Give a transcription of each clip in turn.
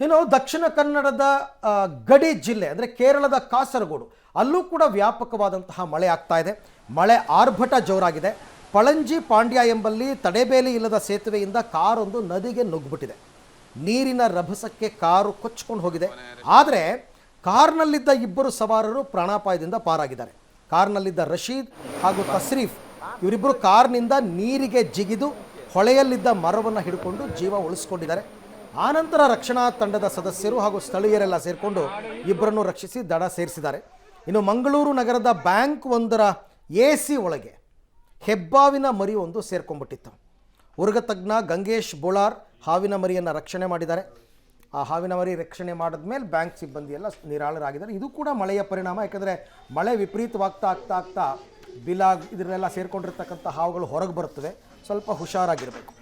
ಇನ್ನು ದಕ್ಷಿಣ ಕನ್ನಡದ ಗಡಿ ಜಿಲ್ಲೆ ಅಂದರೆ ಕೇರಳದ ಕಾಸರಗೋಡು ಅಲ್ಲೂ ಕೂಡ ವ್ಯಾಪಕವಾದಂತಹ ಮಳೆ ಆಗ್ತಾ ಇದೆ. ಮಳೆ ಆರ್ಭಟ ಜೋರಾಗಿದೆ. ಪಳಂಜಿ ಪಾಂಡ್ಯ ಎಂಬಲ್ಲಿ ತಡೆಬೇಲಿ ಇಲ್ಲದ ಸೇತುವೆಯಿಂದ ಕಾರೊಂದು ನದಿಗೆ ನುಗ್ಗಿಬಿಟ್ಟಿದೆ. ನೀರಿನ ರಭಸಕ್ಕೆ ಕಾರು ಕೊಚ್ಚಿಕೊಂಡು ಹೋಗಿದೆ. ಆದರೆ ಕಾರ್ನಲ್ಲಿದ್ದ ಇಬ್ಬರು ಸವಾರರು ಪ್ರಾಣಾಪಾಯದಿಂದ ಪಾರಾಗಿದ್ದಾರೆ. ಕಾರ್ನಲ್ಲಿದ್ದ ರಶೀದ್ ಹಾಗೂ ತಸ್ರೀಫ್ ಇವರಿಬ್ಬರು ಕಾರ್ನಿಂದ ನೀರಿಗೆ ಜಿಗಿದು ಹೊಳೆಯಲ್ಲಿದ್ದ ಮರವನ್ನು ಹಿಡ್ಕೊಂಡು ಜೀವ ಉಳಿಸ್ಕೊಂಡಿದ್ದಾರೆ. ಆನಂತರ ರಕ್ಷಣಾ ತಂಡದ ಸದಸ್ಯರು ಹಾಗೂ ಸ್ಥಳೀಯರೆಲ್ಲ ಸೇರಿಕೊಂಡು ಇಬ್ಬರನ್ನು ರಕ್ಷಿಸಿ ದಡ ಸೇರಿಸಿದ್ದಾರೆ. ಇನ್ನು ಮಂಗಳೂರು ನಗರದ ಬ್ಯಾಂಕ್ ಒಂದರ AC ಒಳಗೆ ಹೆಬ್ಬಾವಿನ ಮರಿ ಒಂದು ಸೇರ್ಕೊಂಡ್ಬಿಟ್ಟಿತ್ತು. ಉರುಗತಜ್ಞ ಗಂಗೇಶ್ ಬೋಳಾರ್ ಹಾವಿನ ಮರಿಯನ್ನು ರಕ್ಷಣೆ ಮಾಡಿದ್ದಾರೆ. ಆ ಹಾವಿನ ಮರಿ ರಕ್ಷಣೆ ಮಾಡಿದ ಮೇಲೆ ಬ್ಯಾಂಕ್ ಸಿಬ್ಬಂದಿ ಎಲ್ಲ ನಿರಾಳರಾಗಿದ್ದಾರೆ. ಇದು ಕೂಡ ಮಳೆಯ ಪರಿಣಾಮ. ಯಾಕಂದರೆ ಮಳೆ ವಿಪರೀತವಾಗ್ತಾ ಆಗ್ತಾ ಆಗ್ತಾ ಬಿಲಾಗ್ ಇದನ್ನೆಲ್ಲ ಸೇರ್ಕೊಂಡಿರ್ತಕ್ಕಂಥ ಹಾವುಗಳು ಹೊರಗೆ ಬರುತ್ತವೆ. ಸ್ವಲ್ಪ ಹುಷಾರಾಗಿರಬೇಕು.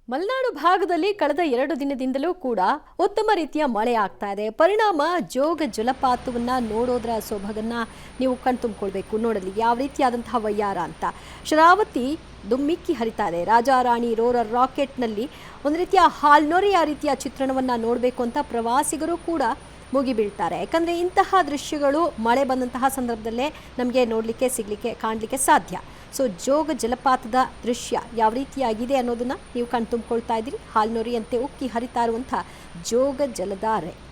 ಮಲೆನಾಡು ಭಾಗದಲ್ಲಿ ಕಳೆದ 2 ದಿನದಿಂದಲೂ ಕೂಡ ಉತ್ತಮ ರೀತಿಯ ಮಳೆ ಆಗ್ತಾ ಇದೆ. ಪರಿಣಾಮ ಜೋಗ ಜಲಪಾತವನ್ನ ನೋಡೋದ್ರ ಸೊಬಗನ್ನ ನೀವು ಕಣ್ತುಂಬಿಕೊಳ್ಬೇಕು. ನೋಡಲಿ ಯಾವ ರೀತಿಯಾದಂತಹ ವಯ್ಯಾರ ಅಂತ. ಶರಾವತಿ ದುಮ್ಮಿಕ್ಕಿ ಹರಿತಾ ಇದೆ. ರಾಜಾರಾಣಿ ರೋರರ್ ರಾಕೆಟ್ನಲ್ಲಿ ಒಂದು ರೀತಿಯ ಹಾಲ್ನೊರೆಯ ರೀತಿಯ ಚಿತ್ರಣವನ್ನು ನೋಡಬೇಕು ಅಂತ ಪ್ರವಾಸಿಗರು ಕೂಡ ಮುಗಿಬೀಳ್ತಾರೆ. ಯಾಕಂದರೆ ಇಂತಹ ದೃಶ್ಯಗಳು ಮಳೆ ಬಂದಂತಹ ಸಂದರ್ಭದಲ್ಲೇ ನಮಗೆ ನೋಡಲಿಕ್ಕೆ ಕಾಣಲಿಕ್ಕೆ ಸಾಧ್ಯ. ಸೊ ಜೋಗ ಜಲಪಾತದ ದೃಶ್ಯ ಯಾವ ರೀತಿಯಾಗಿದೆ ಅನ್ನೋದನ್ನು ನೀವು ಕಣ್ತುಂಬಿಕೊಳ್ತಾ ಇದ್ದೀರಿ. ಹಾಲ್ನೊರೆಯಂತೆ ಉಕ್ಕಿ ಹರಿತಾ ಇರುವಂಥ ಜೋಗ ಜಲಧಾರೆ.